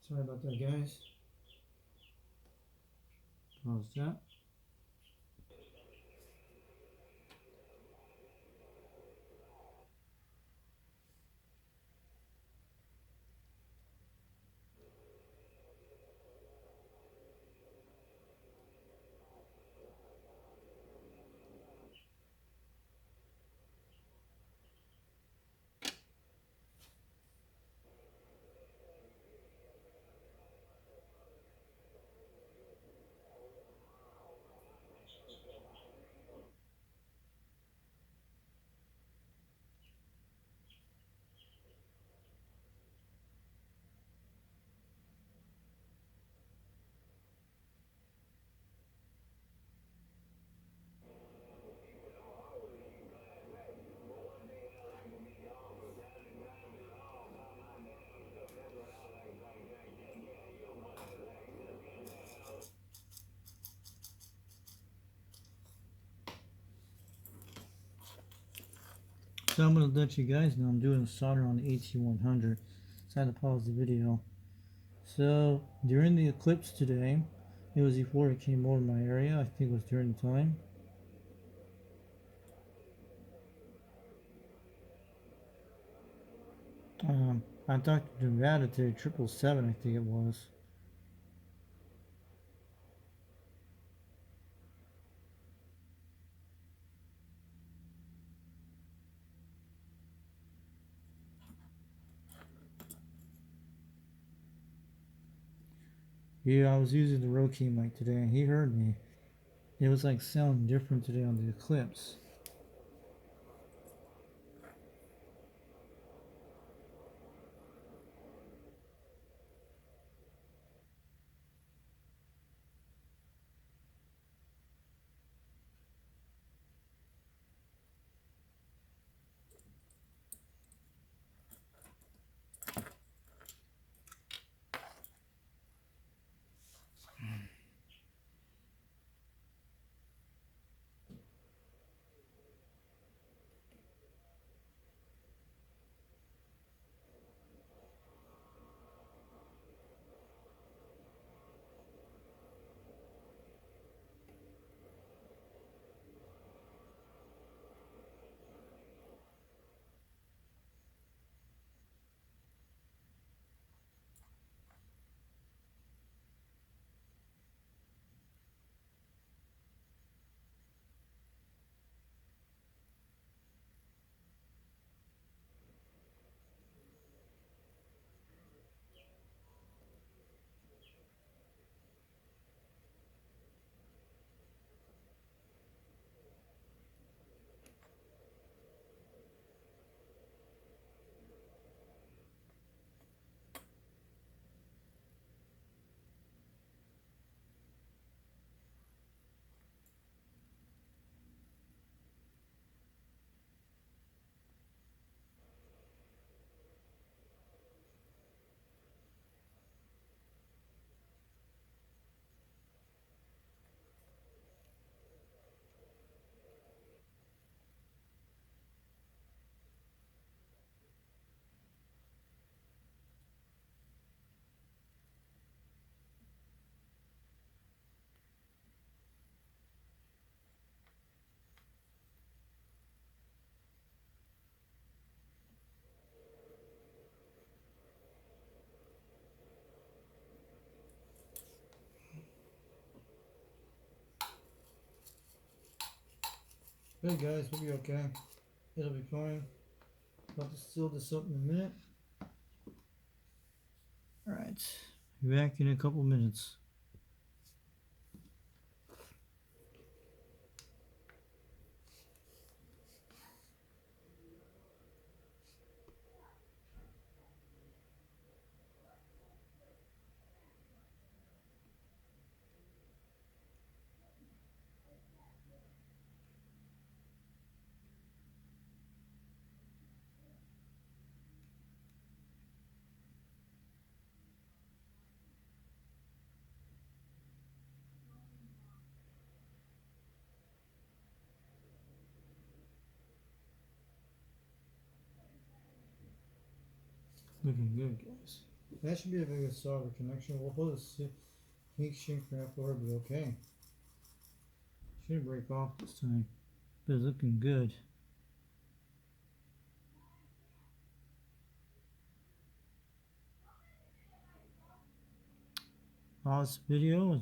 Sorry about that, guys. Pause that. So I'm going to let you guys know I'm doing solder on the ATU-100. So I had to pause the video. So during the eclipse today, it was before it came over my area. I think it was during the time. I talked to Nevada today, 777, I think it was. Yeah, I was using the Roki mic today and he heard me. It was like sounding different today on the eclipse. Hey guys, hope you're okay. It'll be fine. About to seal this up in a minute. Alright, be back in a couple minutes. Looking good, guys. That should be a very good solder connection. We'll put a heat shrink wrap over, but okay. Shouldn't break off this time, but it's looking good. Pause video.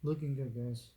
Looking good, guys.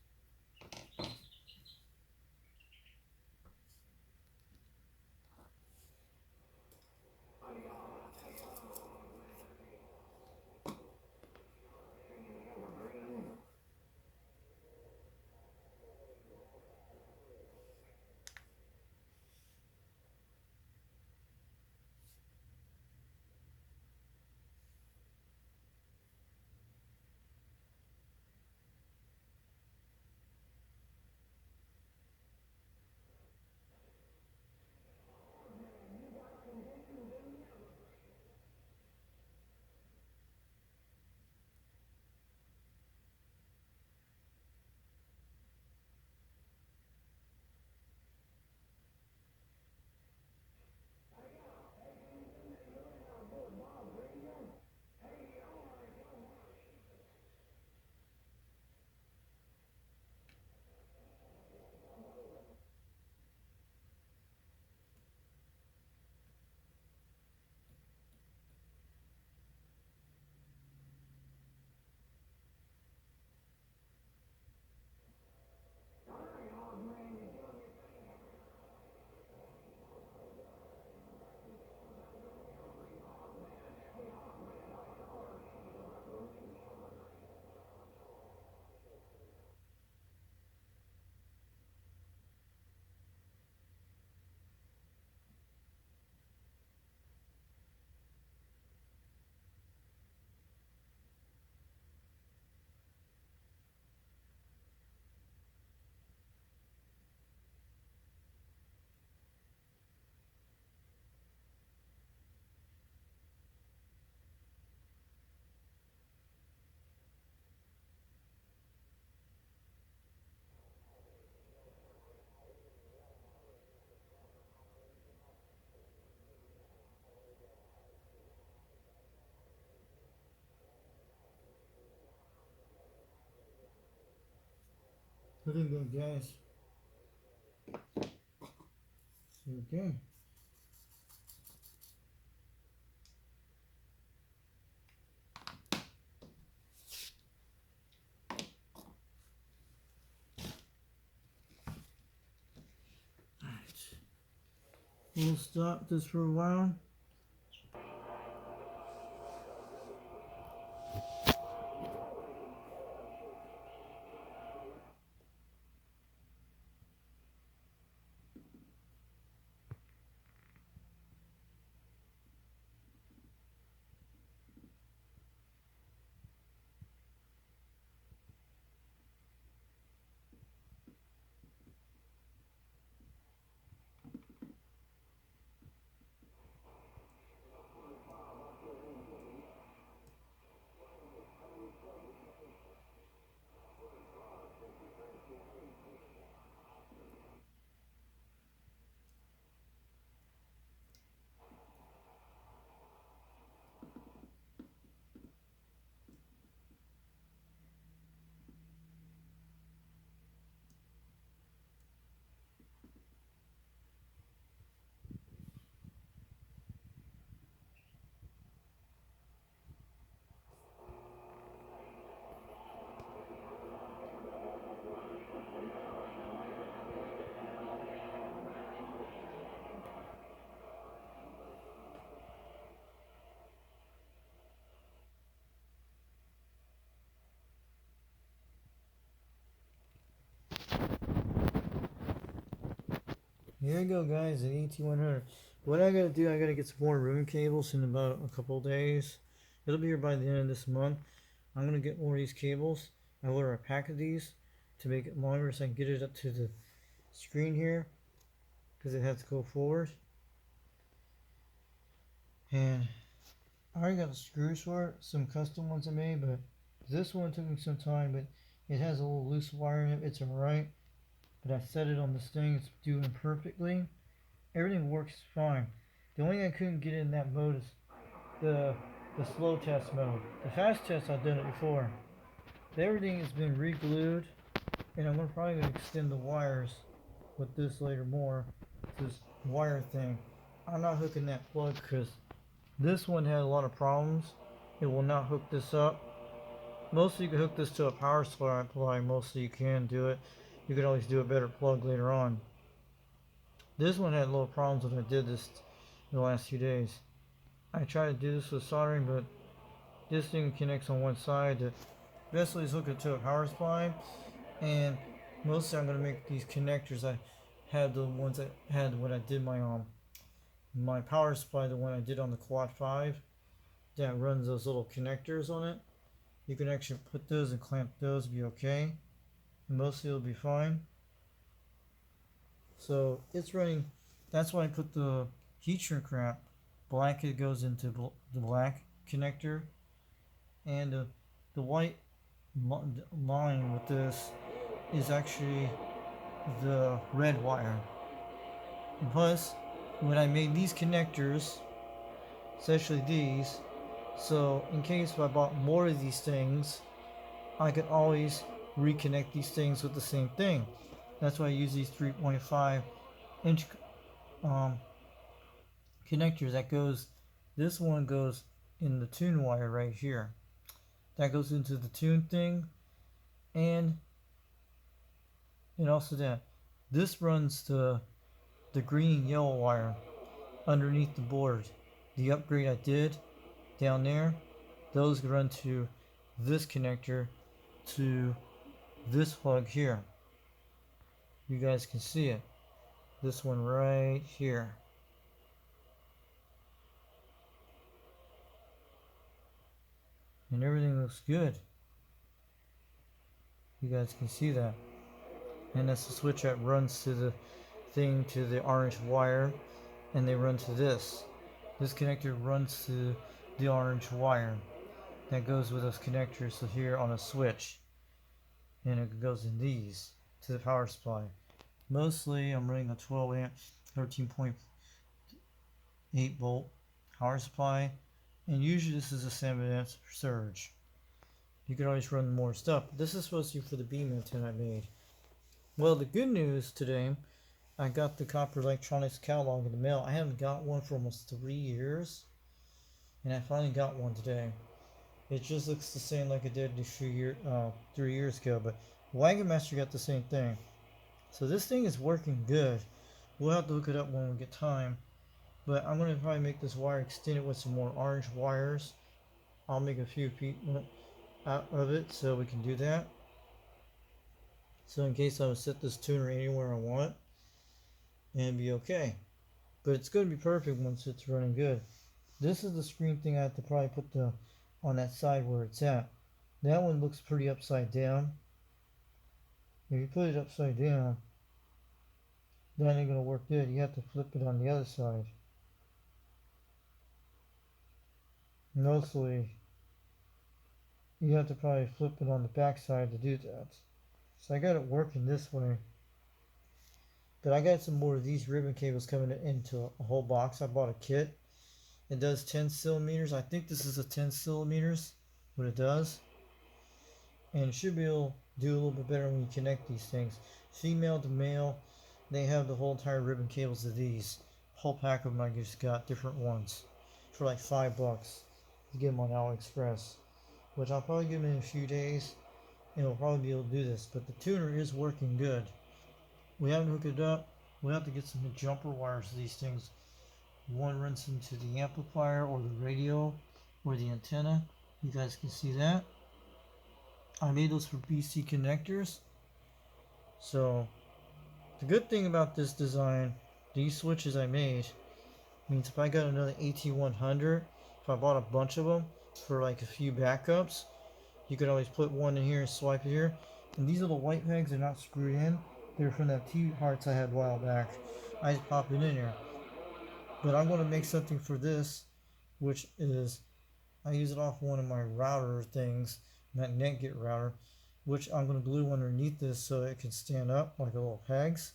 Looking good, guys. Okay. We'll stop this for a while. Here we go, guys, an AT-100. What I gotta do, I gotta get some more room cables in about a couple days. It'll be here by the end of this month. I'm gonna get more of these cables. I order a pack of these to make it longer so I can get it up to the screen here because it has to go forward. And I already got the screws for it, some custom ones I made, but this one took me some time, but it has a little loose wire in it. It's alright. But I set it on this thing, it's doing perfectly. Everything works fine. The only thing I couldn't get in that mode is the slow test mode. The fast test I've done it before. Everything has been re-glued, and I'm probably gonna extend the wires with this later more. This wire thing. I'm not hooking that plug because this one had a lot of problems. It will not hook this up. Mostly you can hook this to a power supply. Mostly you can do it. You could always do a better plug later on. This one had little problems when I did this in the last few days. I tried to do this with soldering, but this thing connects on one side. The best way is hook it to a power supply, and mostly I'm going to make these connectors. I had the ones I had when I did my power supply, the one I did on the Quad 5 that runs those little connectors on it. You can actually put those and clamp those, be okay. Mostly it'll be fine. So it's running. That's why I put the heat shrink wrap black. It goes into the black connector, and the white line with this is actually the red wire. And plus, when I made these connectors, especially these, so in case if I bought more of these things, I could always reconnect these things with the same thing. That's why I use these 3.5 inch connectors. That goes, this one goes in the tune wire right here. That goes into the tune thing, and also that this runs the green yellow wire underneath the board. The upgrade I did down there, those run to this connector to this plug here. You guys can see it. This one right here. And everything looks good. You guys can see that. And that's the switch that runs to the thing, to the orange wire, and they run to this. This connector runs to the orange wire that goes with those connectors so here on a switch, and it goes in these to the power supply. Mostly I'm running a 12 amp 13.8 volt power supply, and usually this is a 7 amps surge. You can always run more stuff. This is supposed to be for the beam antenna I made. Well, the good news today, I got the Copper Electronics catalog in the mail. I haven't got one for almost 3 years, and I finally got one today. It just looks the same like it did a 3 years ago, but Wagon Master got the same thing. So this thing is working good. We'll have to look it up when we get time. But I'm gonna probably make this wire extended with some more orange wires. I'll make a few feet out of it so we can do that. So in case I would set this tuner anywhere I want, and be okay. But it's gonna be perfect once it's running good. This is the screen thing I have to probably put on that side where it's at. That one looks pretty upside down. If you put it upside down, that ain't gonna work good. You have to flip it on the other side. Mostly, you have to probably flip it on the back side to do that. So I got it working this way. But I got some more of these ribbon cables coming into a whole box. I bought a kit. It does 10 centimeters. I think this is a 10 centimeters, what it does. And it should be able to do a little bit better when you connect these things. Female to male, they have the whole entire ribbon cables of these. Whole pack of them I just got, different ones. For like $5. You get them on AliExpress. Which I'll probably get them in a few days. And we'll probably be able to do this. But the tuner is working good. We haven't hooked it up. We'll have to get some jumper wires to these things. One runs into the amplifier or the radio or the antenna. You guys can see that. I made those for BC connectors. So the good thing about this design, these switches I made, means if I got another ATU-100, if I bought a bunch of them for like a few backups, you could always put one in here and swipe it here. And these little white pegs are not screwed in. They're from that TV parts I had a while back. I just pop it in here. But I'm going to make something for this, which is, I use it off one of my router things, that NetGet router, which I'm going to glue underneath this so it can stand up like a little pegs.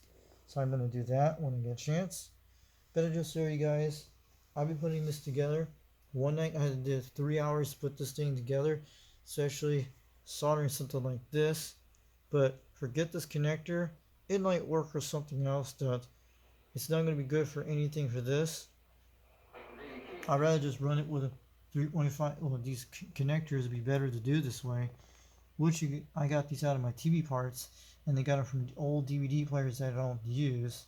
So I'm going to do that when I get a chance. But I just show you guys, I've been putting this together. One night I did 3 hours to put this thing together, especially soldering something like this. But forget this connector. It might work for something else that it's not going to be good for anything for this. I'd rather just run it with a 3.5. Well, these connectors would be better to do this way. I got these out of my TV parts, and they got them from old DVD players that I don't use.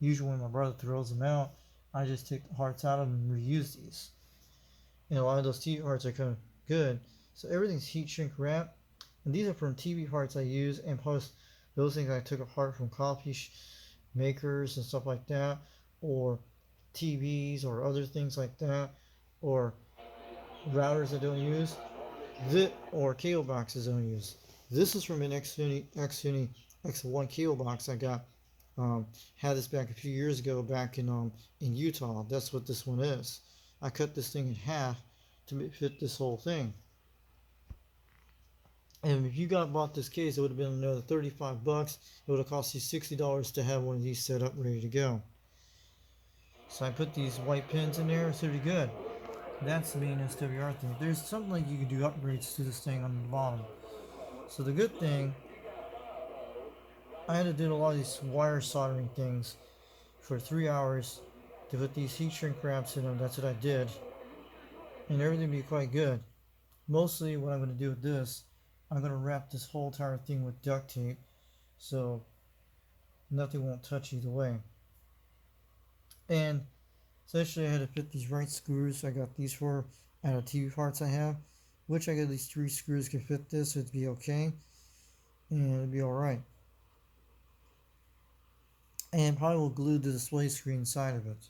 Usually when my brother throws them out, I just take the parts out of them and reuse these. And a lot of those TV parts are kind of good. So everything's heat shrink wrapped. And these are from TV parts I use, and plus those things I took apart from coffee makers and stuff like that, or TVs or other things like that, or routers I don't use, or cable boxes I don't use. This is from an X1 cable box I got. Had this back a few years ago back in Utah. That's what this one is. I cut this thing in half to fit this whole thing. And if you bought this case, it would have been another $35. It would have cost you $60 to have one of these set up ready to go. So I put these white pins in there. It's pretty good. That's the main SWR thing. There's something like you can do upgrades to this thing on the bottom. So the good thing, I had to do a lot of these wire soldering things for 3 hours to put these heat shrink wraps in them. That's what I did. And everything will be quite good. Mostly what I'm going to do with this, I'm going to wrap this whole entire thing with duct tape so nothing won't touch either way. And essentially I had to fit these right screws. I got these for out of TV parts I have, which I got these 3 screws can fit this, so it'd be okay. And it'd be alright. And probably will glue the display screen inside of it.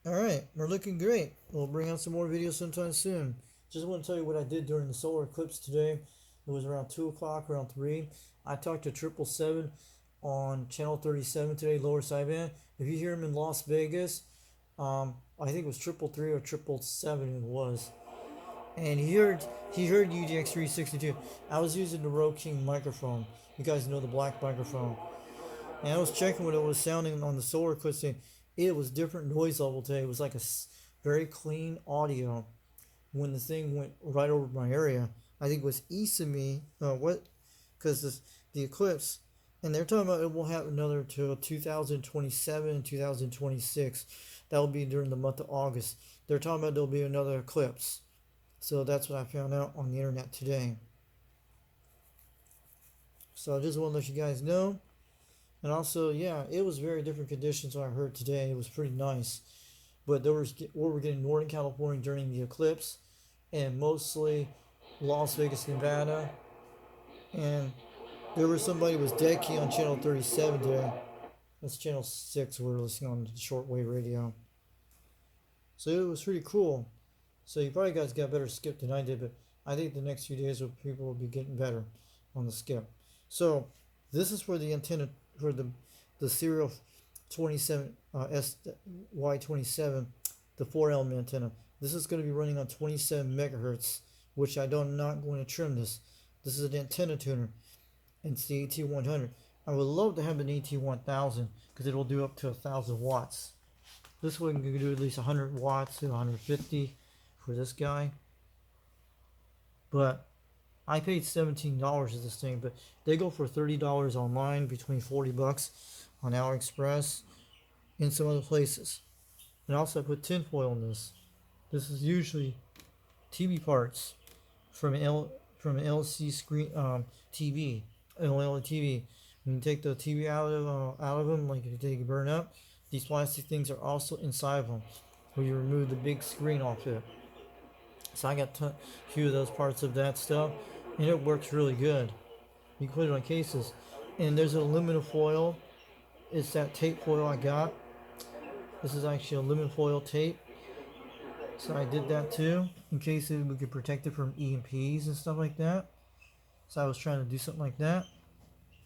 Alright, we're looking great. We'll bring out some more videos sometime soon. Just want to tell you what I did during the solar eclipse today. It was around 2 o'clock, around 3. I talked to 777 on channel 37 today, lower sideband. If you hear him in Las Vegas, I think it was 333 or 777 it was. And he heard UDX 362. I was using the Rode King microphone. You guys know the black microphone. And I was checking what it was sounding on the solar eclipse. It was different noise level today. It was like a very clean audio when the thing went right over my area. I think was east of me. Because the eclipse, and they're talking about it will have another till 2027, 2026. That will be during the month of August. They're talking about there'll be another eclipse. So that's what I found out on the internet today. So I just want to let you guys know. And also, yeah, it was very different conditions I heard today. It was pretty nice. But there was we were getting Northern California during the eclipse, and mostly Las Vegas, Nevada. And there was somebody who was dead key on channel 37 today. That's channel 6 we're listening on the shortwave radio. So it was pretty cool. So you probably guys got better skip than I did, but I think the next few days people will be getting better on the skip. So this is for the antenna for the serial 27 SY27, the 4-element antenna. This is going to be running on 27 megahertz, which I'm not going to trim this. This is an antenna tuner. It's the ATU-100. I would love to have an ATU-1000 because it will do up to 1,000 watts. This one can do at least 100 watts to 150 for this guy. But I paid $17 for this thing, but they go for $30 online, between $40 on AliExpress and some other places. And also I put tinfoil in this. This is usually TV parts from an LC screen TV, an OLED TV. When you take the TV out of them, like if you burn up, these plastic things are also inside of them, where you remove the big screen off it. So I got a few of those parts of that stuff, and it works really good. You can put it on cases, and there's an aluminum foil. It's that tape foil I got. This is actually aluminum foil tape. So I did that too, in case we could protect it from EMPs and stuff like that. So I was trying to do something like that.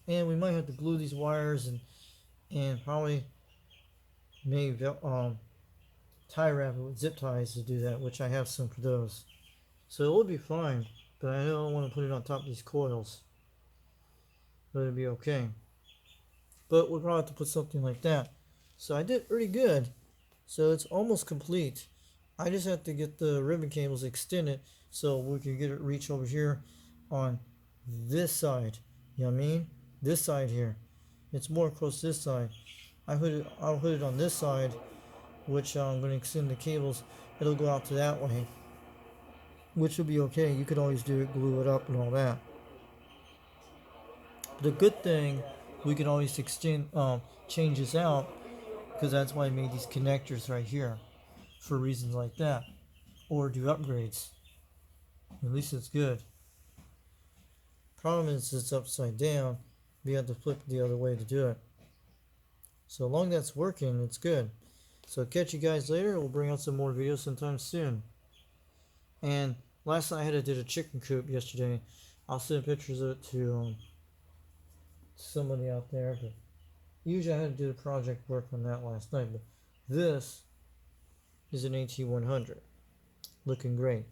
And we might have to glue these wires and probably maybe tie wrap it with zip ties to do that, which I have some for those. So it will be fine, but I don't want to put it on top of these coils. But it'll be okay. But we'll probably have to put something like that. So I did pretty good. So it's almost complete. I just have to get the ribbon cables extended so we can get it reach over here on this side. You know what I mean? This side here. It's more close to this side. I'll put it on this side, which I'm going to extend the cables. It'll go out to that way, which will be okay. You could always do it, glue it up and all that. The good thing, we can always change this out, because that's why I made these connectors right here, for reasons like that, or do upgrades. At least it's good. Problem is it's upside down. We have to flip it the other way to do it. So long as that's working, it's good. So catch you guys later. We'll bring out some more videos sometime soon. And last night I did a chicken coop yesterday. I'll send pictures of it to somebody out there. But usually I had to do the project work on that last night. But this is an AT-100. Looking great.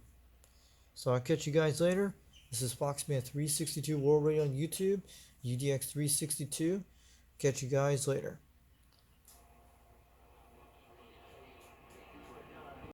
So I'll catch you guys later. This is Foxman362 World Radio on YouTube. UDX362. Catch you guys later.